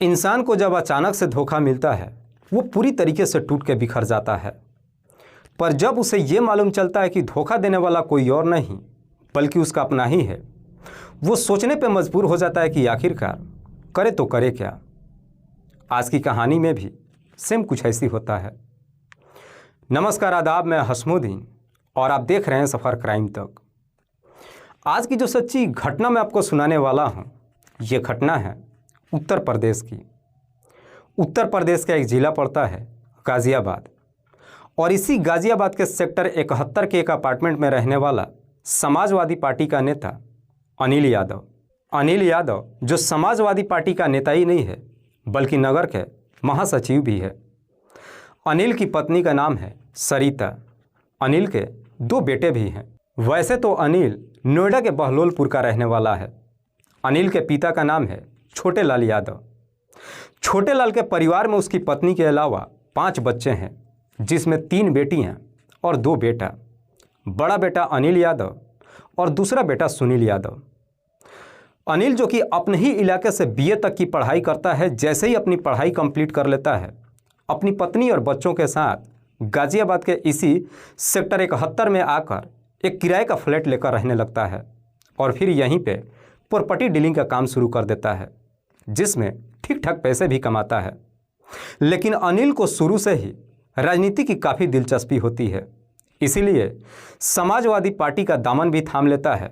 इंसान को जब अचानक से धोखा मिलता है वो पूरी तरीके से टूट के बिखर जाता है। पर जब उसे ये मालूम चलता है कि धोखा देने वाला कोई और नहीं बल्कि उसका अपना ही है, वो सोचने पे मजबूर हो जाता है कि आखिरकार करे तो करे क्या। आज की कहानी में भी सेम कुछ ऐसी होता है। नमस्कार, आदाब, मैं हसमुद्दीन और आप देख रहे हैं सफ़र क्राइम तक। आज की जो सच्ची घटना मैं आपको सुनाने वाला हूँ, ये घटना है उत्तर प्रदेश की। उत्तर प्रदेश का एक ज़िला पड़ता है गाज़ियाबाद, और इसी गाज़ियाबाद के सेक्टर 71 के एक अपार्टमेंट में रहने वाला समाजवादी पार्टी का नेता अनिल यादव जो समाजवादी पार्टी का नेता ही नहीं है बल्कि नगर के महासचिव भी है। अनिल की पत्नी का नाम है सरिता। अनिल के 2 बेटे भी हैं। वैसे तो अनिल नोएडा के बहलोलपुर का रहने वाला है। अनिल के पिता का नाम है छोटे लाल यादव। छोटे लाल के परिवार में उसकी पत्नी के अलावा 5 बच्चे हैं, जिसमें 3 बेटियां और 2 बेटा। बड़ा बेटा अनिल यादव और दूसरा बेटा सुनील यादव। अनिल जो कि अपने ही इलाके से बीए तक की पढ़ाई करता है, जैसे ही अपनी पढ़ाई कंप्लीट कर लेता है, अपनी पत्नी और बच्चों के साथ गाज़ियाबाद के इसी सेक्टर 71 में आकर एक किराए का फ्लैट लेकर रहने लगता है और फिर यहीं पे प्रॉपर्टी डीलिंग का काम शुरू कर देता है, जिसमें ठीक ठाक पैसे भी कमाता है। लेकिन अनिल को शुरू से ही राजनीति की काफ़ी दिलचस्पी होती है, इसीलिए समाजवादी पार्टी का दामन भी थाम लेता है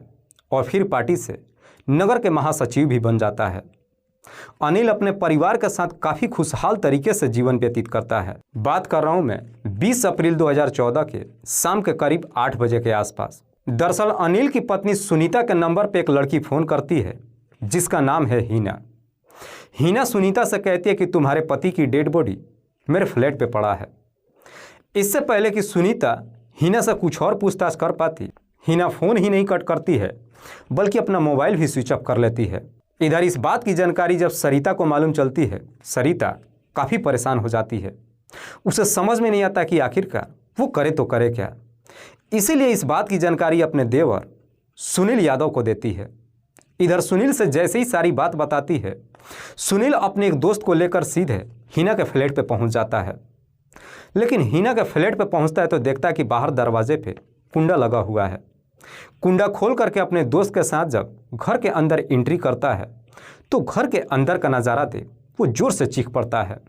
और फिर पार्टी से नगर के महासचिव भी बन जाता है। अनिल अपने परिवार के साथ काफ़ी खुशहाल तरीके से जीवन व्यतीत करता है। बात कर रहा हूँ मैं 20 अप्रैल 2014 के शाम के करीब 8 बजे के आसपास। दरअसल अनिल की पत्नी सुनीता के नंबर पे एक लड़की फ़ोन करती है जिसका नाम है हीना सुनीता से कहती है कि तुम्हारे पति की डेड बॉडी मेरे फ्लैट पे पड़ा है। इससे पहले कि सुनीता हीना से कुछ और पूछताछ कर पाती, हीना फ़ोन ही नहीं कट करती है बल्कि अपना मोबाइल भी स्विच ऑफ कर लेती है। इधर इस बात की जानकारी जब सरिता को मालूम चलती है, सरिता काफ़ी परेशान हो जाती है। उसे समझ में नहीं आता कि आखिरकार वो करे तो करे क्या। इसीलिए इस बात की जानकारी अपने देवर सुनील यादव को देती है। इधर सुनील से जैसे ही सारी बात बताती है, सुनील अपने एक दोस्त को लेकर सीधे हीना के फ्लैट पे पहुंच जाता है। लेकिन हीना के फ्लैट पे पहुंचता है तो देखता है कि बाहर दरवाजे पे कुंडा लगा हुआ है। कुंडा खोल करके अपने दोस्त के साथ जब घर के अंदर एंट्री करता है तो घर के अंदर का नज़ारा देख वो जोर से चीख पड़ता है।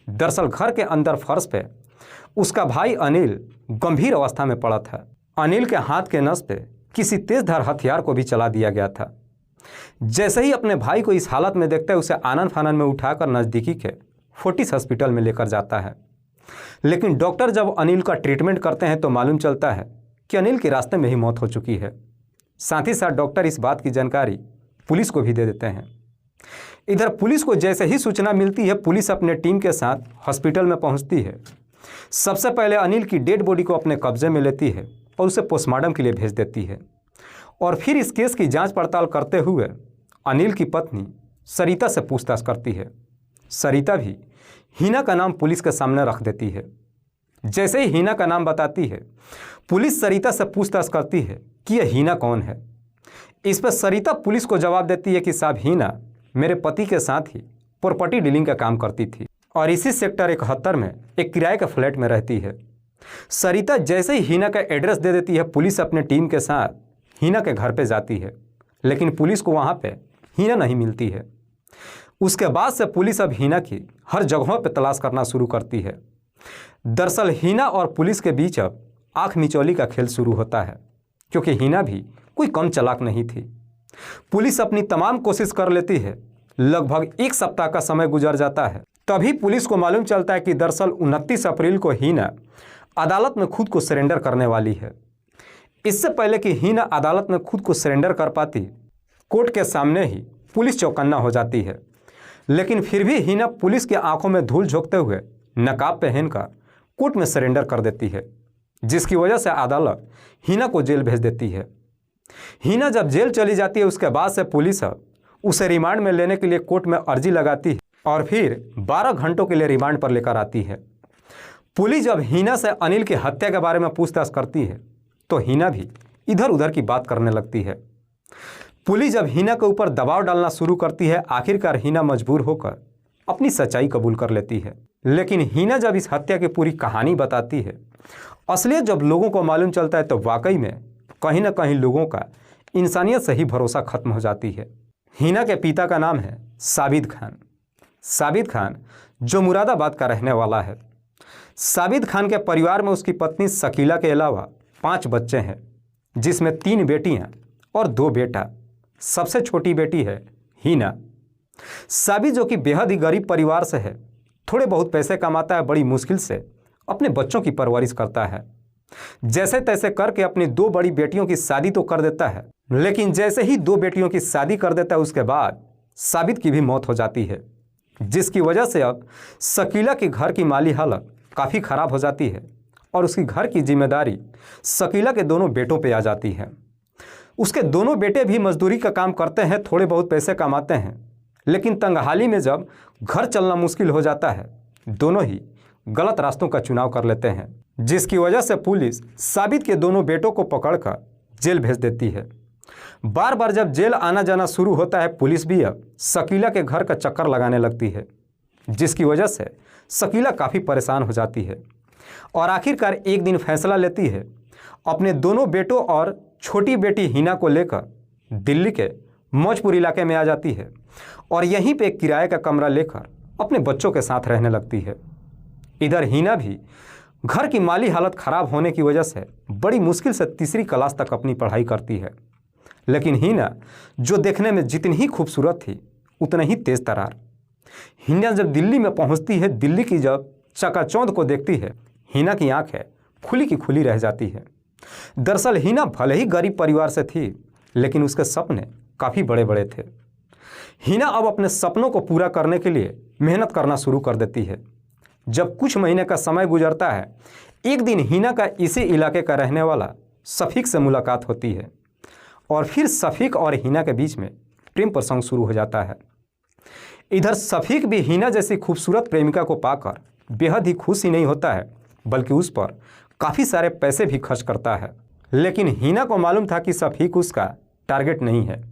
दरअसल घर के अंदर फर्श पे उसका भाई अनिल गंभीर अवस्था में पड़ा था। अनिल के हाथ के नस पे किसी तेजधार हथियार को भी चला दिया गया था। जैसे ही अपने भाई को इस हालत में देखता है, उसे आनन फानन में उठाकर नज़दीकी के फोर्टिस हॉस्पिटल में लेकर जाता है। लेकिन डॉक्टर जब अनिल का ट्रीटमेंट करते हैं तो मालूम चलता है कि अनिल के रास्ते में ही मौत हो चुकी है। साथ ही साथ डॉक्टर इस बात की जानकारी पुलिस को भी दे देते हैं। इधर पुलिस को जैसे ही सूचना मिलती है, पुलिस अपने टीम के साथ हॉस्पिटल में पहुंचती है। सबसे पहले अनिल की डेड बॉडी को अपने कब्जे में लेती है और उसे पोस्टमार्टम के लिए भेज देती है। और फिर इस केस की जांच पड़ताल करते हुए अनिल की पत्नी सरिता से पूछताछ करती है। सरिता भी हीना का नाम पुलिस के सामने रख देती है। जैसे ही हीना का नाम बताती है, पुलिस सरिता से पूछताछ करती है कि यह हीना कौन है। इस पर सरिता पुलिस को जवाब देती है कि साहब, हीना मेरे पति के साथ ही प्रॉपर्टी डीलिंग का काम करती थी और इसी सेक्टर 71 में एक किराए के फ्लैट में रहती है। सरिता जैसे ही हीना का एड्रेस दे देती है, पुलिस अपने टीम के साथ हीना के घर पे जाती है। लेकिन पुलिस को वहाँ पे हीना नहीं मिलती है। उसके बाद से पुलिस अब हीना की हर जगहों पे तलाश करना शुरू करती है। दरअसल हीना और पुलिस के बीच अब आँख मिचौली का खेल शुरू होता है, क्योंकि हीना भी कोई कम चालाक नहीं थी। पुलिस अपनी तमाम कोशिश कर लेती है। लगभग 1 सप्ताह का समय गुजर जाता है। तभी पुलिस को मालूम चलता है कि दरअसल 29 अप्रैल को हीना अदालत में खुद को सरेंडर करने वाली है। इससे पहले कि हीना अदालत में खुद को सरेंडर कर पाती, कोर्ट के सामने ही पुलिस चौकन्ना हो जाती है। लेकिन फिर भी हीना पुलिस की आंखों में धूल झोंकते हुए नकाब पहनकर कोर्ट में सरेंडर कर देती है, जिसकी वजह से अदालत हीना को जेल भेज देती है। हीना जब जेल चली जाती है, उसके बाद से पुलिस उसे रिमांड में लेने के लिए कोर्ट में अर्जी लगाती है और फिर 12 घंटों के लिए रिमांड पर लेकर आती है। पुलिस जब हीना से अनिल की हत्या के बारे में पूछताछ करती है तो हीना भी इधर उधर की बात करने लगती है। पुलिस जब हीना के ऊपर दबाव डालना शुरू करती है, आखिरकार हीना मजबूर होकर अपनी सच्चाई कबूल कर लेती है। लेकिन हीना जब इस हत्या की पूरी कहानी बताती है, असलियत जब लोगों को मालूम चलता है, तो वाकई में कहीं ना कहीं लोगों का इंसानियत से ही भरोसा खत्म हो जाती है। हीना के पिता का नाम है साबित खान। साबित खान जो मुरादाबाद का रहने वाला है। साबित खान के परिवार में उसकी पत्नी शकीला के अलावा 5 बच्चे हैं, जिसमें 3 बेटियां और 2 बेटा। सबसे छोटी बेटी है हीना। साबित जो कि बेहद ही गरीब परिवार से है, थोड़े बहुत पैसे कमाता है, बड़ी मुश्किल से अपने बच्चों की परवरिश करता है। जैसे तैसे करके अपनी 2 बड़ी बेटियों की शादी तो कर देता है, लेकिन जैसे ही 2 बेटियों की शादी कर देता है, उसके बाद साबित की भी मौत हो जाती है, जिसकी वजह से अब शकीला के घर की माली हालत काफ़ी ख़राब हो जाती है और उसकी घर की जिम्मेदारी शकीला के दोनों बेटों पे आ जाती है। उसके दोनों बेटे भी मजदूरी का काम करते हैं, थोड़े बहुत पैसे कमाते हैं, लेकिन तंगहाली में जब घर चलना मुश्किल हो जाता है, दोनों ही गलत रास्तों का चुनाव कर लेते हैं, जिसकी वजह से पुलिस साबित के दोनों बेटों को पकड़कर जेल भेज देती है। बार बार जब जेल आना जाना शुरू होता है, पुलिस भी अब शकीला के घर का चक्कर लगाने लगती है, जिसकी वजह से शकीला काफ़ी परेशान हो जाती है और आखिरकार एक दिन फैसला लेती है, अपने दोनों बेटों और छोटी बेटी हीना को लेकर दिल्ली के मौजपुर इलाके में आ जाती है और यहीं पे एक किराए का कमरा लेकर अपने बच्चों के साथ रहने लगती है। इधर हीना भी घर की माली हालत ख़राब होने की वजह से बड़ी मुश्किल से 3री क्लास तक अपनी पढ़ाई करती है। लेकिन हीना जो देखने में जितनी ही खूबसूरत थी, उतना ही तेज़ तरार। हीना जब दिल्ली में पहुंचती है, दिल्ली की जब चकाचौंध को देखती है, हीना की आंखें खुली की खुली रह जाती है। दरअसल हीना भले ही गरीब परिवार से थी, लेकिन उसके सपने काफ़ी बड़े बड़े थे। हीना अब अपने सपनों को पूरा करने के लिए मेहनत करना शुरू कर देती है। जब कुछ महीने का समय गुजरता है, एक दिन हीना का इसी इलाके का रहने वाला शफीक से मुलाकात होती है और फिर शफीक और हीना के बीच में प्रेम प्रसंग शुरू हो जाता है। इधर शफीक भी हीना जैसी खूबसूरत प्रेमिका को पाकर बेहद ही खुश ही नहीं होता है, बल्कि उस पर काफ़ी सारे पैसे भी खर्च करता है। लेकिन हीना को मालूम था कि शफीक उसका टारगेट नहीं है।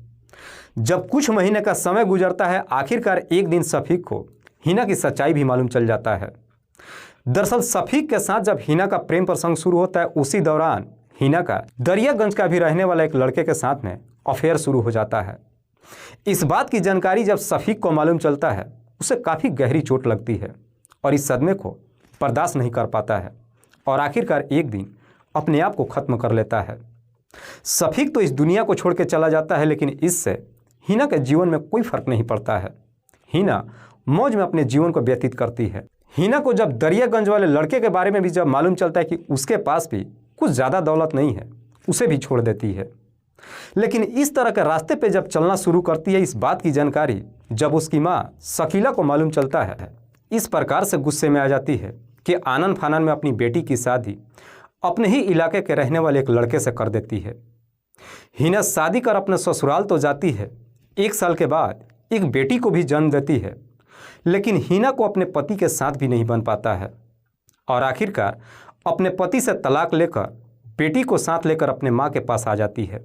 जब कुछ महीने का समय गुजरता है, आखिरकार एक दिन शफीक को हीना की सच्चाई भी मालूम चल जाता है। दरअसल शफीक के साथ जब हीना का प्रेम प्रसंग शुरू होता है, उसी दौरान हीना का दरियागंज का भी रहने वाला एक लड़के के साथ में अफेयर शुरू हो जाता है। इस बात की जानकारी जब शफीक को मालूम चलता है, उसे काफ़ी गहरी चोट लगती है और इस सदमे को बर्दाश्त नहीं कर पाता है और आखिरकार एक दिन अपने आप को ख़त्म कर लेता है। शफीक तो इस दुनिया को छोड़ के चला जाता है, लेकिन इससे हीना के जीवन में कोई फर्क नहीं पड़ता है। हीना मौज में अपने जीवन को व्यतीत करती है। हीना को जब दरियागंज वाले लड़के के बारे में भी जब मालूम चलता है कि उसके पास भी कुछ ज़्यादा दौलत नहीं है, उसे भी छोड़ देती है। लेकिन इस तरह के रास्ते पे जब चलना शुरू करती है, इस बात की जानकारी जब उसकी माँ शकीला को मालूम चलता है, इस प्रकार से गुस्से में आ जाती है कि आनन फानन में अपनी बेटी की शादी अपने ही इलाके के रहने वाले एक लड़के से कर देती है। हीना शादी कर अपने ससुराल तो जाती है, 1 साल के बाद एक बेटी को भी जन्म देती है, लेकिन हीना को अपने पति के साथ भी नहीं बन पाता है और आखिरकार अपने पति से तलाक लेकर बेटी को साथ लेकर अपने माँ के पास आ जाती है।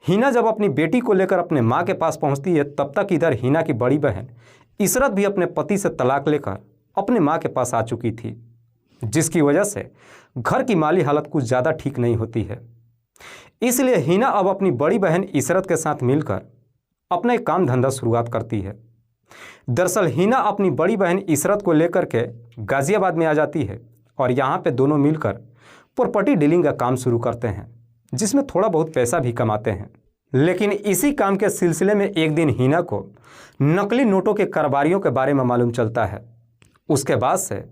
हीना जब अपनी बेटी को लेकर अपने माँ के पास पहुँचती है, तब तक इधर हीना की बड़ी बहन इसरत भी अपने पति से तलाक लेकर अपने माँ के पास आ चुकी थी, जिसकी वजह से घर की माली हालत कुछ ज़्यादा ठीक नहीं होती है। इसलिए हीना अब अपनी बड़ी बहन इसरत के साथ मिलकर अपना एक काम धंधा शुरुआत करती है। दरअसल हीना अपनी बड़ी बहन इसरत को लेकर के गाज़ियाबाद में आ जाती है और यहाँ पे दोनों मिलकर प्रॉपर्टी डीलिंग का काम शुरू करते हैं, जिसमें थोड़ा बहुत पैसा भी कमाते हैं। लेकिन इसी काम के सिलसिले में एक दिन हीना को नकली नोटों के कारोबारियों के बारे में मालूम चलता है। उसके बाद से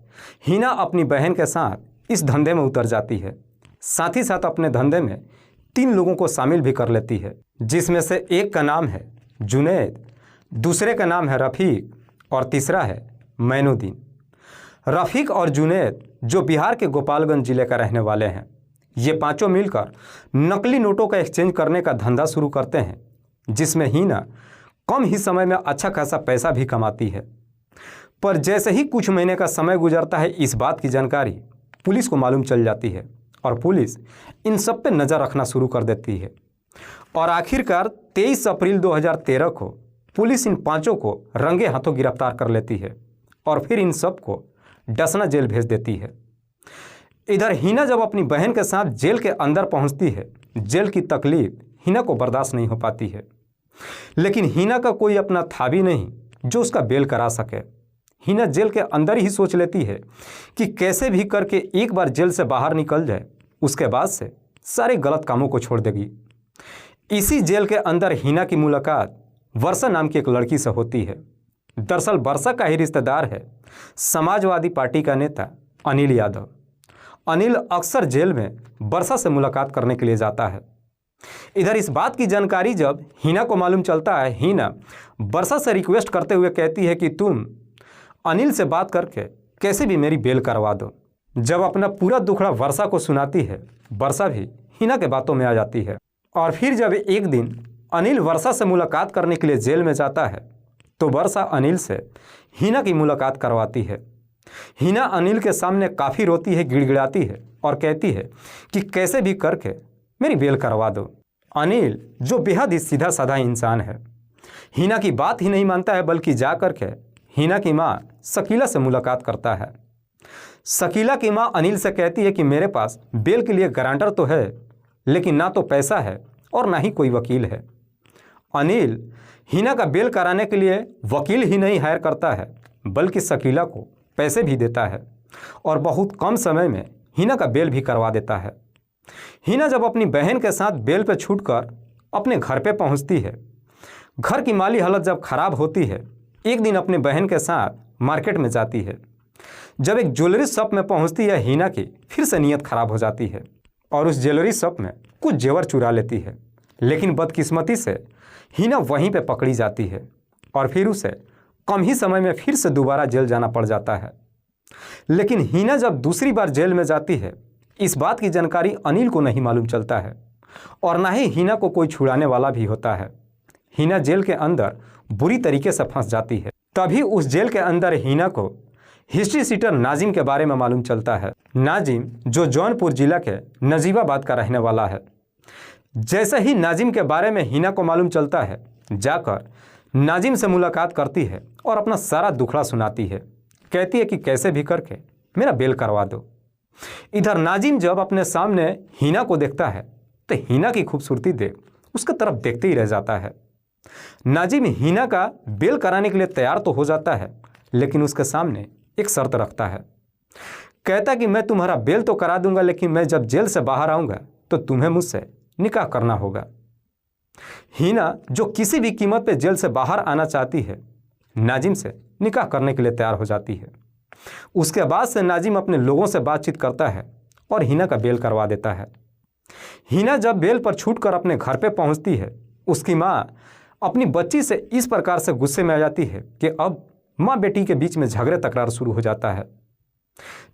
हीना अपनी बहन के साथ इस धंधे में उतर जाती है। साथ ही साथ अपने धंधे में 3 लोगों को शामिल भी कर लेती है, जिसमें से एक का नाम है जुनैद, दूसरे का नाम है रफ़ीक और तीसरा है मैनुद्दीन। रफ़ीक और जुनैद जो बिहार के गोपालगंज जिले का रहने वाले हैं, ये पांचों मिलकर नकली नोटों का एक्सचेंज करने का धंधा शुरू करते हैं, जिसमें हीना कम ही समय में अच्छा खासा पैसा भी कमाती है। पर जैसे ही कुछ महीने का समय गुजरता है, इस बात की जानकारी पुलिस को मालूम चल जाती है और पुलिस इन सब पे नज़र रखना शुरू कर देती है और आखिरकार 23 अप्रैल 2013 को पुलिस इन पांचों को रंगे हाथों गिरफ्तार कर लेती है और फिर इन सब को डसना जेल भेज देती है। इधर हिना जब अपनी बहन के साथ जेल के अंदर पहुंचती है, जेल की तकलीफ हिना को बर्दाश्त नहीं हो पाती है। लेकिन हिना का कोई अपना था भी नहीं जो उसका बेल करा सके। हिना जेल के अंदर ही सोच लेती है कि कैसे भी करके एक बार जेल से बाहर निकल जाए, उसके बाद से सारे गलत कामों को छोड़ देगी। इसी जेल के अंदर हिना की मुलाकात वर्षा नाम की एक लड़की से होती है। दरअसल वर्षा का ही रिश्तेदार है समाजवादी पार्टी का नेता अनिल यादव। अनिल अक्सर जेल में वर्षा से मुलाकात करने के लिए जाता है। इधर इस बात की जानकारी जब हिना को मालूम चलता है, हिना वर्षा से रिक्वेस्ट करते हुए कहती है कि तुम अनिल से बात करके कैसे भी मेरी बेल करवा दो। जब अपना पूरा दुखड़ा वर्षा को सुनाती है, वर्षा भी हिना के बातों में आ जाती है। और फिर जब एक दिन अनिल वर्षा से मुलाकात करने के लिए जेल में जाता है तो वर्षा अनिल से हिना की मुलाकात करवाती है। हिना अनिल के सामने काफ़ी रोती है, गिड़गिड़ाती है और कहती है कि कैसे भी करके मेरी बेल करवा दो। अनिल जो बेहद ही सीधा साधा इंसान है, हिना की बात ही नहीं मानता है, बल्कि जा कर के हिना की माँ शकीला से मुलाकात करता है। शकीला की माँ अनिल से कहती है कि मेरे पास बेल के लिए गारंटर तो है, लेकिन ना तो पैसा है और ना ही कोई वकील है। अनिल हिना का बेल कराने के लिए वकील ही नहीं हायर करता है, बल्कि शकीला को पैसे भी देता है और बहुत कम समय में हिना का बेल भी करवा देता है। हिना जब अपनी बहन के साथ बेल पे छूटकर अपने घर पे पहुंचती है, घर की माली हालत जब खराब होती है, एक दिन अपने बहन के साथ मार्केट में जाती है। जब एक ज्वेलरी शॉप में पहुंचती है, हिना की फिर से नीयत खराब हो जाती है और उस ज्वेलरी शॉप में कुछ जेवर चुरा लेती है। लेकिन बदकिस्मती से हिना वहीं पे पकड़ी जाती है और फिर उसे कम ही समय में फिर से दोबारा जेल जाना पड़ जाता है। लेकिन हिना जब दूसरी बार जेल में जाती है, इस बात की जानकारी अनिल को नहीं मालूम चलता है और ना ही हिना को कोई छुड़ाने वाला भी होता है। हिना जेल के अंदर बुरी तरीके से फंस जाती है। तभी उस जेल के अंदर हिना को हिस्ट्री सीटर नाजिम के बारे में मालूम चलता है। नाजिम जो जौनपुर जिला के नजीबाबाद का रहने वाला है। जैसे ही नाजिम के बारे में हिना को मालूम चलता है, जाकर नाजिम से मुलाकात करती है और अपना सारा दुखड़ा सुनाती है। कहती है कि कैसे भी करके मेरा बेल करवा दो। इधर नाजिम जब अपने सामने हिना को देखता है तो हिना की खूबसूरती देख उसके तरफ देखते ही रह जाता है। नाजिम हिना का बेल कराने के लिए तैयार तो हो जाता है, लेकिन उसके सामने एक शर्त रखता है। कहता कि मैं तुम्हारा बेल तो करा दूंगा, लेकिन मैं जब जेल से बाहर आऊँगा तो तुम्हें मुझसे निकाह करना होगा। हिना जो किसी भी कीमत पे जेल से बाहर आना चाहती है, नाजिम से निकाह करने के लिए तैयार हो जाती है। उसके बाद से नाजिम अपने लोगों से बातचीत करता है और हिना का बेल करवा देता है। हिना जब बेल पर छूटकर अपने घर पे पहुंचती है, उसकी माँ अपनी बच्ची से इस प्रकार से गुस्से में आ जाती है कि अब माँ बेटी के बीच में झगड़े तकरार शुरू हो जाता है।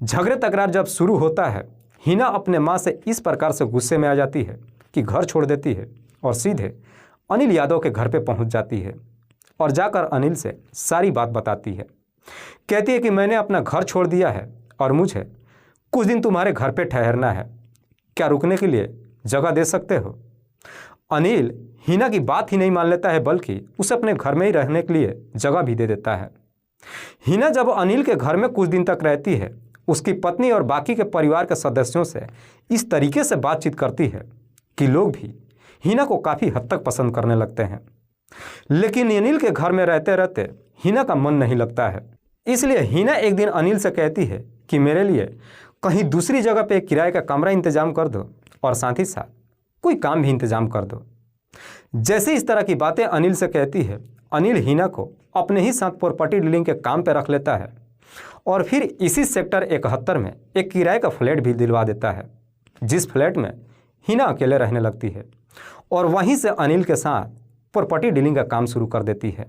झगड़े तकरार जब शुरू होता है, हिना अपने माँ से इस प्रकार से गुस्से में आ जाती है कि घर छोड़ देती है और सीधे अनिल यादव के घर पे पहुंच जाती है और जाकर अनिल से सारी बात बताती है। कहती है कि मैंने अपना घर छोड़ दिया है और मुझे कुछ दिन तुम्हारे घर पे ठहरना है, क्या रुकने के लिए जगह दे सकते हो? अनिल हिना की बात ही नहीं मान लेता है, बल्कि उसे अपने घर में ही रहने के लिए जगह भी दे देता है। हिना जब अनिल के घर में कुछ दिन तक रहती है, उसकी पत्नी और बाकी के परिवार के सदस्यों से इस तरीके से बातचीत करती है कि लोग भी हिना को काफ़ी हद तक पसंद करने लगते हैं। लेकिन अनिल के घर में रहते रहते हिना का मन नहीं लगता है। इसलिए हिना एक दिन अनिल से कहती है कि मेरे लिए कहीं दूसरी जगह पे किराए का कमरा इंतजाम कर दो और साथ ही साथ कोई काम भी इंतजाम कर दो। जैसे इस तरह की बातें अनिल से कहती है, अनिल हिना को अपने ही साथ प्रॉपर्टी डीलिंग के काम पे रख लेता है और फिर इसी सेक्टर 71 में एक किराए का फ्लैट भी दिलवा देता है, जिस फ्लैट में हिना अकेले रहने लगती है और वहीं से अनिल के साथ प्रॉपर्टी डीलिंग का काम शुरू कर देती है।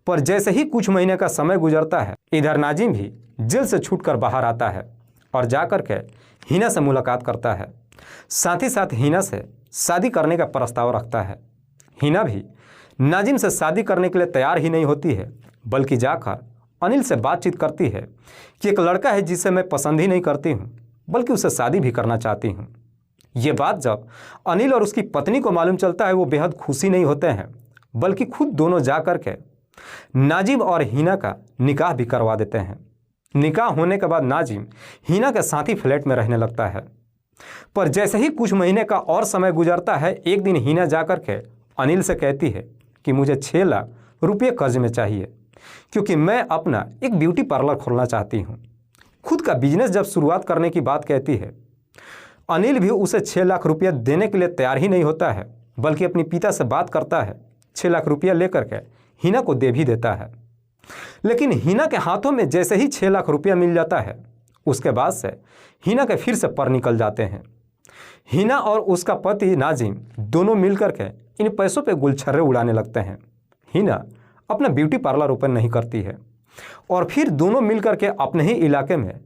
पर जैसे ही कुछ महीने का समय गुजरता है, इधर नाजिम भी जेल से छूटकर बाहर आता है और जाकर के हिना से मुलाकात करता है। साथ ही साथ हिना से शादी करने का प्रस्ताव रखता है। हिना भी नाजिम से शादी करने के लिए तैयार ही नहीं होती है, बल्कि जाकर अनिल से बातचीत करती है कि एक लड़का है जिसे मैं पसंद ही नहीं करती हूँ, बल्कि उससे शादी भी करना चाहती हूँ। ये बात जब अनिल और उसकी पत्नी को मालूम चलता है, वो बेहद खुशी नहीं होते हैं, बल्कि खुद दोनों जा कर के नाजिम और हिना का निकाह भी करवा देते हैं। निकाह होने के बाद नाजिम हिना के साथ ही फ्लैट में रहने लगता है। पर जैसे ही कुछ महीने का और समय गुजरता है, एक दिन हिना जा कर के अनिल से कहती है कि मुझे 6 लाख रुपये कर्ज में चाहिए, क्योंकि मैं अपना एक ब्यूटी पार्लर खोलना चाहती हूँ। खुद का बिजनेस जब शुरुआत करने की बात कहती है, अनिल भी उसे 6 लाख रुपये देने के लिए तैयार ही नहीं होता है, बल्कि अपने पिता से बात करता है, 6 लाख रुपया लेकर के हिना को दे भी देता है। लेकिन हिना के हाथों में जैसे ही 6 लाख रुपया मिल जाता है, उसके बाद से हिना के फिर से पर निकल जाते हैं। हिना और उसका पति नाजिम दोनों मिलकर के इन पैसों पे गुलछर्रे उड़ाने लगते हैं। हिना अपना ब्यूटी पार्लर ओपन नहीं करती है और फिर दोनों मिलकर के अपने ही इलाके में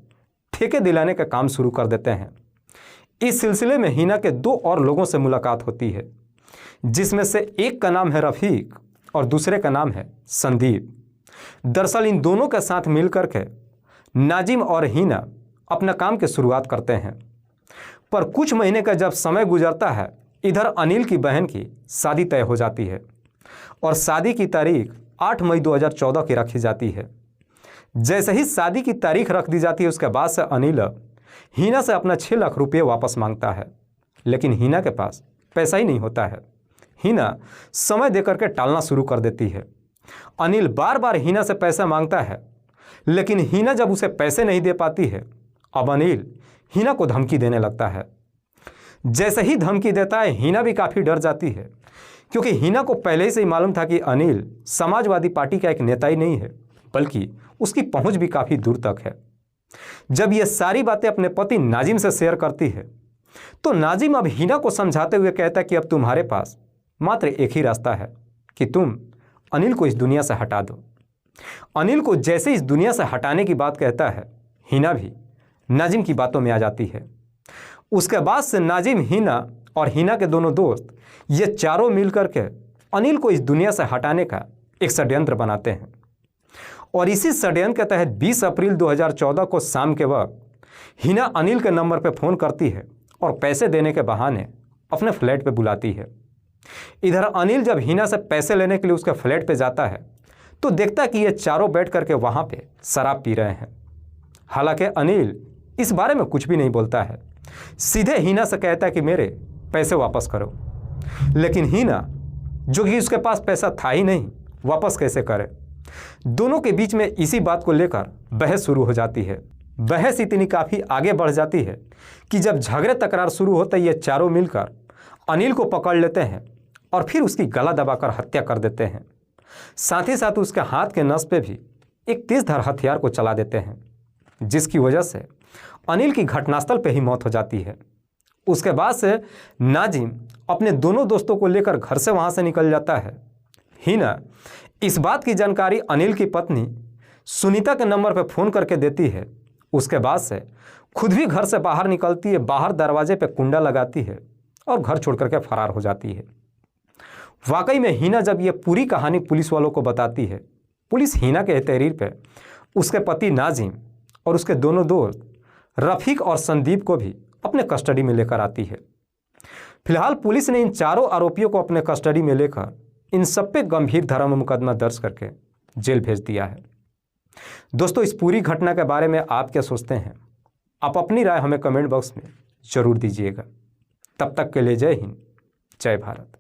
ठेके दिलाने का काम शुरू कर देते हैं। इस सिलसिले में हिना के 2 और लोगों से मुलाकात होती है, जिसमें से एक का नाम है रफ़ीक और दूसरे का नाम है संदीप। दरअसल इन दोनों के साथ मिलकर के नाजिम और हिना अपना काम की शुरुआत करते हैं। पर कुछ महीने का जब समय गुजरता है, इधर अनिल की बहन की शादी तय हो जाती है और शादी की तारीख 8 मई 2014 की रखी जाती है। जैसे ही शादी की तारीख रख दी जाती है, उसके बाद से अनिल हिना से अपना 6 लाख रुपये वापस मांगता है, लेकिन हिना के पास पैसा ही नहीं होता है। हिना समय देकर के टालना शुरू कर देती है। अनिल बार बार हिना से पैसा मांगता है, लेकिन हिना जब उसे पैसे नहीं दे पाती है, अब अनिल हिना को धमकी देने लगता है। जैसे ही धमकी देता है, हिना भी काफ़ी डर जाती है, क्योंकि हिना को पहले से ही मालूम था कि अनिल समाजवादी पार्टी का एक नेता ही नहीं है, बल्कि उसकी पहुंच भी काफ़ी दूर तक है। जब ये सारी बातें अपने पति नाजिम से शेयर करती है, तो नाजिम अब हिना को समझाते हुए कहता है कि अब तुम्हारे पास मात्र एक ही रास्ता है कि तुम अनिल को इस दुनिया से हटा दो। अनिल को जैसे इस दुनिया से हटाने की बात कहता है, हिना भी नाजिम की बातों में आ जाती है। उसके बाद से नाजिम, हिना और हिना के दोनों दोस्त ये चारों मिलकर के अनिल को इस दुनिया से हटाने का एक षड्यंत्र बनाते हैं। और इसी षड्यंत्र के तहत 20 अप्रैल 2014 को शाम के वक्त हिना अनिल के नंबर पर फ़ोन करती है और पैसे देने के बहाने अपने फ्लैट पे बुलाती है। इधर अनिल जब हिना से पैसे लेने के लिए उसके फ्लैट पे जाता है, तो देखता है कि ये चारों बैठ करके वहाँ पे शराब पी रहे हैं। हालांकि अनिल इस बारे में कुछ भी नहीं बोलता है, सीधे हिना से कहता है कि मेरे पैसे वापस करो। लेकिन हिना, जो कि उसके पास पैसा था ही नहीं, वापस कैसे करे। दोनों के बीच में इसी बात को लेकर बहस शुरू हो जाती है। बहस इतनी काफ़ी आगे बढ़ जाती है कि जब झगड़े तकरार शुरू होते ही ये चारों मिलकर अनिल को पकड़ लेते हैं और फिर उसकी गला दबाकर हत्या कर देते हैं। साथ ही साथ उसके हाथ के नस पे भी एक तेजधार हथियार को चला देते हैं, जिसकी वजह से अनिल की घटनास्थल पे ही मौत हो जाती है। उसके बाद से नाजिम अपने दोनों दोस्तों को लेकर घर से वहाँ से निकल जाता है। हिना इस बात की जानकारी अनिल की पत्नी सुनीता के नंबर पर फ़ोन करके देती है। उसके बाद से खुद भी घर से बाहर निकलती है, बाहर दरवाजे पे कुंडा लगाती है और घर छोड़ करके फरार हो जाती है। वाकई में हिना जब ये पूरी कहानी पुलिस वालों को बताती है, पुलिस हिना के तहरीर पे उसके पति नाजिम और उसके दोनों दोस्त रफ़ीक और संदीप को भी अपने कस्टडी में लेकर आती है। फिलहाल पुलिस ने इन चारों आरोपियों को अपने कस्टडी में लेकर इन सब पे गंभीर धारा में मुकदमा दर्ज करके जेल भेज दिया है। दोस्तों, इस पूरी घटना के बारे में आप क्या सोचते हैं? आप अपनी राय हमें कमेंट बॉक्स में ज़रूर दीजिएगा। तब तक के लिए जय हिंद, जय भारत।